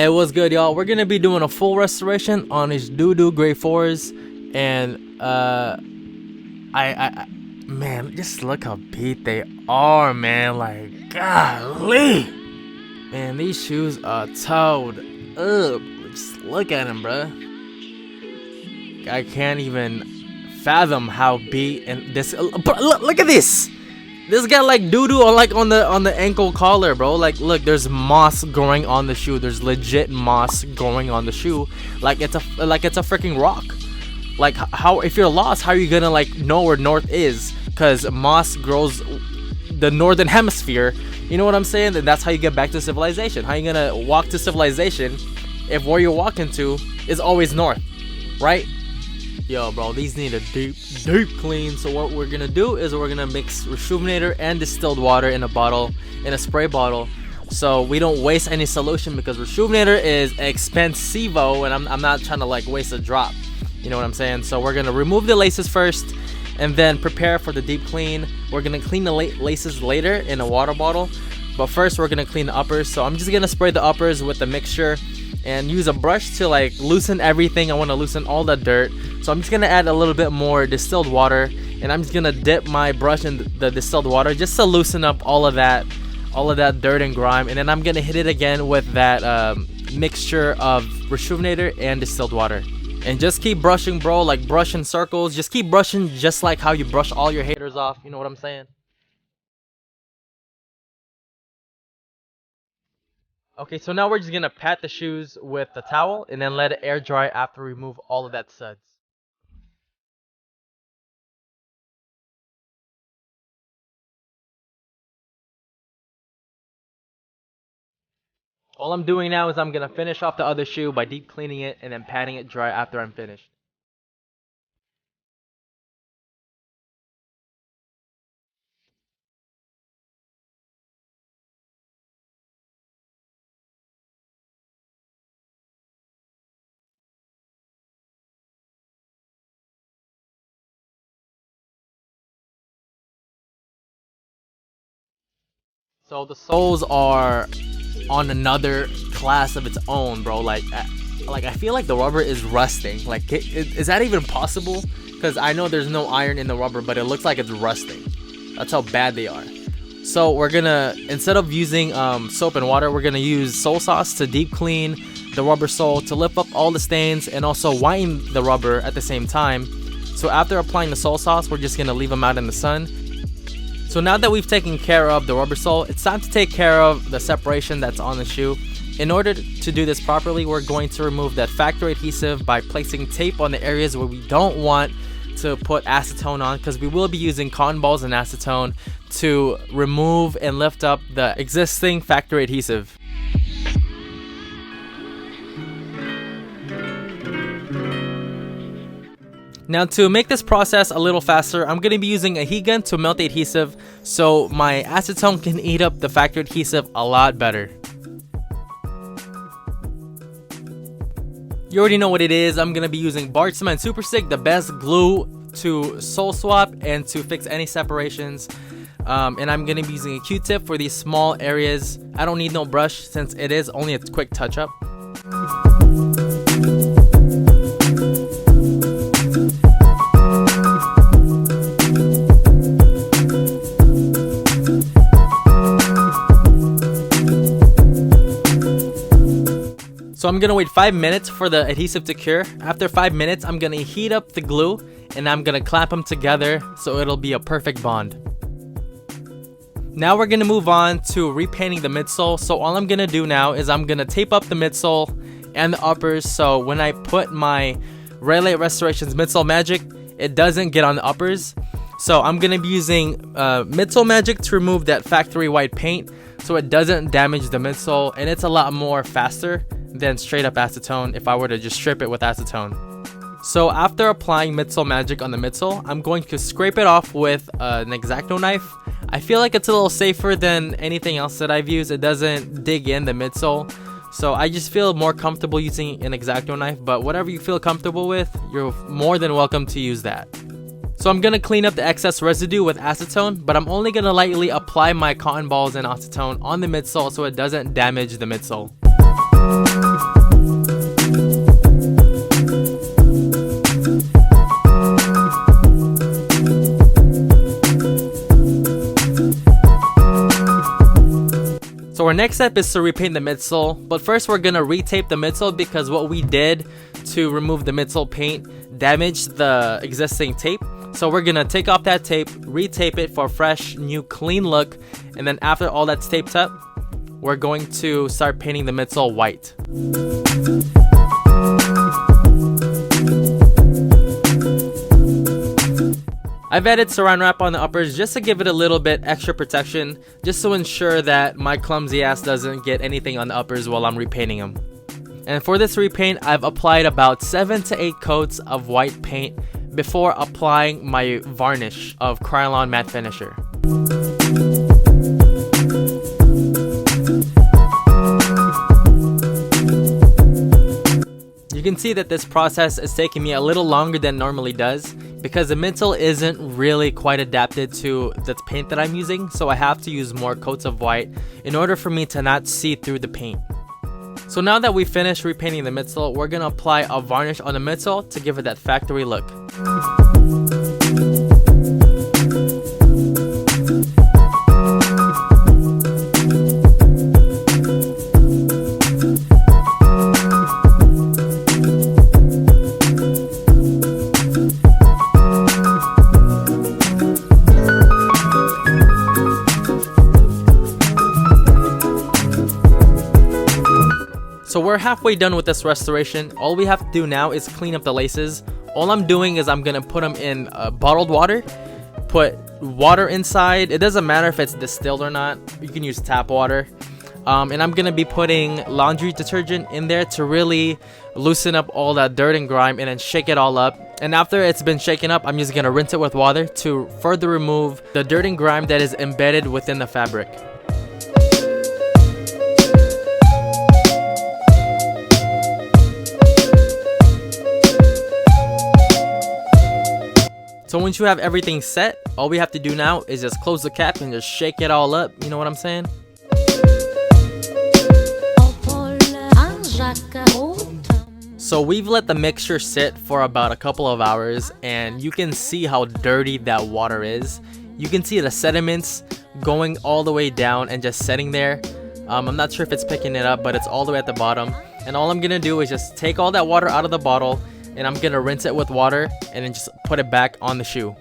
Hey, what's good, y'all? We're gonna be doing a full restoration on his doo-doo grade 4s, and man, just look how beat they are, man. Like, golly, man, these shoes are towed up. Just look at them, bruh. I can't even fathom how beat and this. Bro, look at this. This got like doo-doo on the ankle collar, bro. Like, look, there's moss growing on the shoe. There's legit moss growing on the shoe. Like it's a freaking rock. Like, how, if you're lost, how are you gonna like know where north is? Cause moss grows the northern hemisphere. You know what I'm saying? Then that's how you get back to civilization. How you gonna walk to civilization if where you're walking to is always north, right? Yo, bro, these need a deep clean. So what we're gonna do is we're gonna mix rejuvenator and distilled water in a bottle, in a spray bottle, so we don't waste any solution, because rejuvenator is expensivo, and I'm not trying to like waste a drop. You know what I'm saying? So we're gonna remove the laces first, and then prepare for the deep clean. We're gonna clean the laces later in a water bottle, but first we're gonna clean the uppers. So I'm just gonna spray the uppers with the mixture and use a brush to like loosen everything. I want to loosen all the dirt, so I'm just gonna add a little bit more distilled water, and I'm just gonna dip my brush in the distilled water just to loosen up all of that dirt and grime. And then I'm gonna hit it again with that mixture of rejuvenator and distilled water, and just keep brushing, bro. Like, brush in circles. Just keep brushing, just like how you brush all your haters off. You know what I'm saying? Okay, so now we're just gonna pat the shoes with the towel and then let it air dry after we remove all of that suds. All I'm doing now is I'm gonna finish off the other shoe by deep cleaning it and then patting it dry after I'm finished. So the soles are on another class of its own, bro. Like I feel like the rubber is rusting. Like, is that even possible? Because I know there's no iron in the rubber, but it looks like it's rusting. That's how bad they are. So we're gonna, instead of using soap and water, we're gonna use sole sauce to deep clean the rubber sole, to lift up all the stains and also whiten the rubber at the same time. So after applying the sole sauce, we're just gonna leave them out in the sun. So now that we've taken care of the rubber sole, it's time to take care of the separation that's on the shoe. In order to do this properly, we're going to remove that factory adhesive by placing tape on the areas where we don't want to put acetone on, because we will be using cotton balls and acetone to remove and lift up the existing factory adhesive. Now, to make this process a little faster, I'm going to be using a heat gun to melt the adhesive, so my acetone can eat up the factory adhesive a lot better. You already know what it is. I'm going to be using Bart Cement Super Stick, the best glue to sole swap and to fix any separations. And I'm going to be using a Q-tip for these small areas. I don't need no brush since it is only a quick touch-up. So I'm gonna wait 5 minutes for the adhesive to cure. After 5 minutes, I'm gonna heat up the glue and I'm gonna clamp them together so it'll be a perfect bond. Now we're gonna move on to repainting the midsole. So all I'm gonna do now is I'm gonna tape up the midsole and the uppers, so when I put my Relay Restorations Midsole Magic, it doesn't get on the uppers. So I'm gonna be using Midsole Magic to remove that factory white paint so it doesn't damage the midsole, and it's a lot more faster than straight up acetone if I were to just strip it with acetone. So after applying Midsole Magic on the midsole, I'm going to scrape it off with an X-Acto knife. I feel like it's a little safer than anything else that I've used. It doesn't dig in the midsole, so I just feel more comfortable using an X-Acto knife, but whatever you feel comfortable with, you're more than welcome to use that. So I'm gonna clean up the excess residue with acetone, but I'm only gonna lightly apply my cotton balls and acetone on the midsole so it doesn't damage the midsole. So our next step is to repaint the midsole, but first we're gonna retape the midsole because what we did to remove the midsole paint damaged the existing tape. So we're gonna take off that tape, retape it for a fresh, new, clean look, and then after all that's taped up, we're going to start painting the midsole white. I've added saran wrap on the uppers just to give it a little bit extra protection, just to ensure that my clumsy ass doesn't get anything on the uppers while I'm repainting them. And for this repaint, I've applied about 7 to 8 coats of white paint before applying my varnish of Krylon matte finisher. You can see that this process is taking me a little longer than it normally does because the midsole isn't really quite adapted to the paint that I'm using, so I have to use more coats of white in order for me to not see through the paint. So now that we finished repainting the midsole, we're gonna apply a varnish on the midsole to give it that factory look. So we're halfway done with this restoration. All we have to do now is clean up the laces. All I'm doing is I'm gonna put them in bottled water, put water inside. It doesn't matter if it's distilled or not. You can use tap water. And I'm gonna be putting laundry detergent in there to really loosen up all that dirt and grime and then shake it all up. And after it's been shaken up, I'm just gonna rinse it with water to further remove the dirt and grime that is embedded within the fabric. So once you have everything set, all we have to do now is just close the cap and just shake it all up. You know what I'm saying? So we've let the mixture sit for about a couple of hours and you can see how dirty that water is. You can see the sediments going all the way down and just sitting there. I'm not sure if it's picking it up, but it's all the way at the bottom. And all I'm gonna do is just take all that water out of the bottle and I'm gonna rinse it with water and then just put it back on the shoe.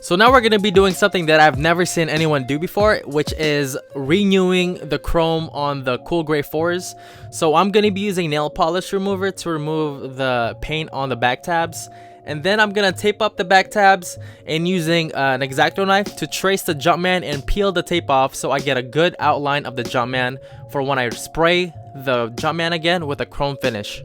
So now we're gonna be doing something that I've never seen anyone do before, which is renewing the chrome on the cool gray 4s. So I'm gonna be using nail polish remover to remove the paint on the back tabs. And then I'm gonna tape up the back tabs and using an X-Acto knife to trace the Jumpman and peel the tape off so I get a good outline of the Jumpman for when I spray the Jumpman again with a chrome finish.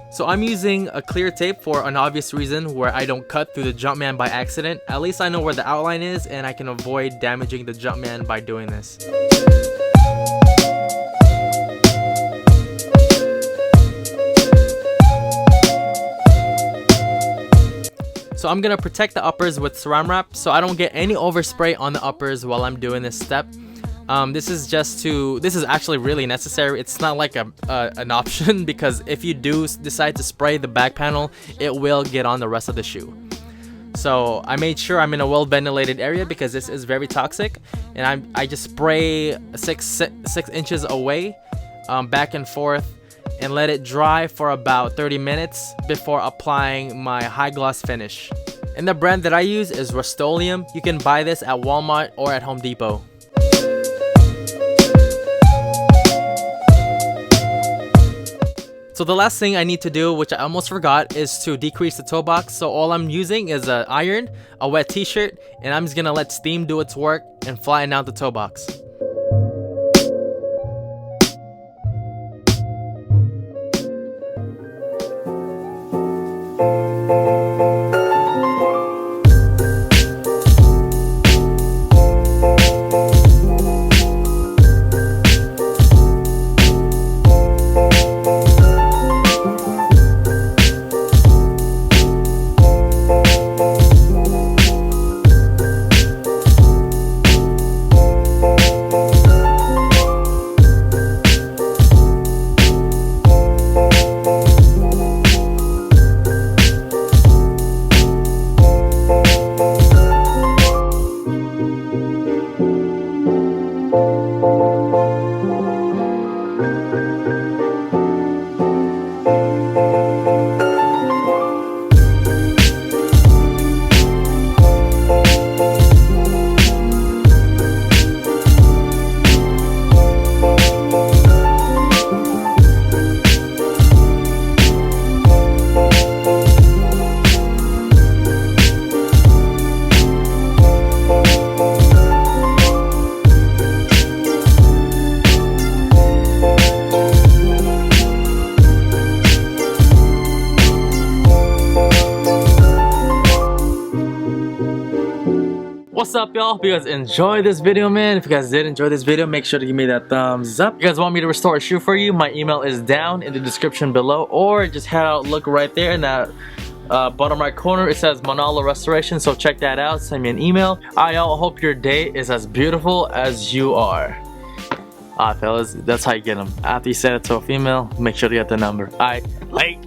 So I'm using a clear tape for an obvious reason where I don't cut through the Jumpman by accident. At least I know where the outline is and I can avoid damaging the Jumpman by doing this. So I'm gonna protect the uppers with saran wrap so I don't get any overspray on the uppers while I'm doing this step. This is actually really necessary. It's not like an option because if you do decide to spray the back panel, it will get on the rest of the shoe. So I made sure I'm in a well ventilated area because this is very toxic, and I just spray 6 inches away, back and forth, and let it dry for about 30 minutes before applying my high gloss finish. And the brand that I use is Rust-Oleum. You can buy this at Walmart or at Home Depot. So the last thing I need to do, which I almost forgot, is to decrease the toe box. So all I'm using is an iron, a wet t-shirt, and I'm just gonna let steam do its work and flatten out the toe box. What's up, y'all? Hope you guys enjoyed this video, man. If you guys did enjoy this video, make sure to give me that thumbs up. If you guys want me to restore a shoe for you, my email is down in the description below, or just head out, look right there in that bottom right corner. It says Manalo Restoration, so check that out. Send me an email. I all hope your day is as beautiful as you are. Fellas, that's how you get them. After you send it to a female, make sure to get the number. Alright, late.